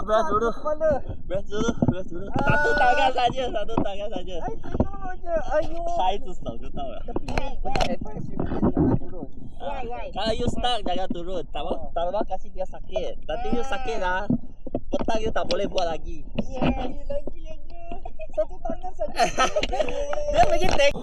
Beras dulu. Satu tangan saja. Saya itu tahu ya. Kalau you stuck jangan turun. Tambah kasih dia sakit. Nanti you sakit lah. Petang you tak boleh buat lagi. Lagi aja. Satu tangan saja. Dia pergi tek.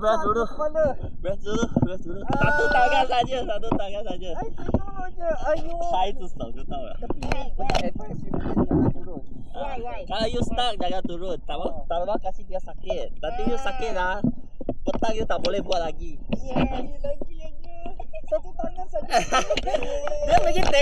Beras dulu. Satu tangan saja. Saya itu tahu ya. Kalau you stuck jangan turun. Tambah kasih dia sakit. Nanti you sakit lah. Petang you tak boleh buat lagi. Lagi aja. Satu tangan saja. Dia pergi tek.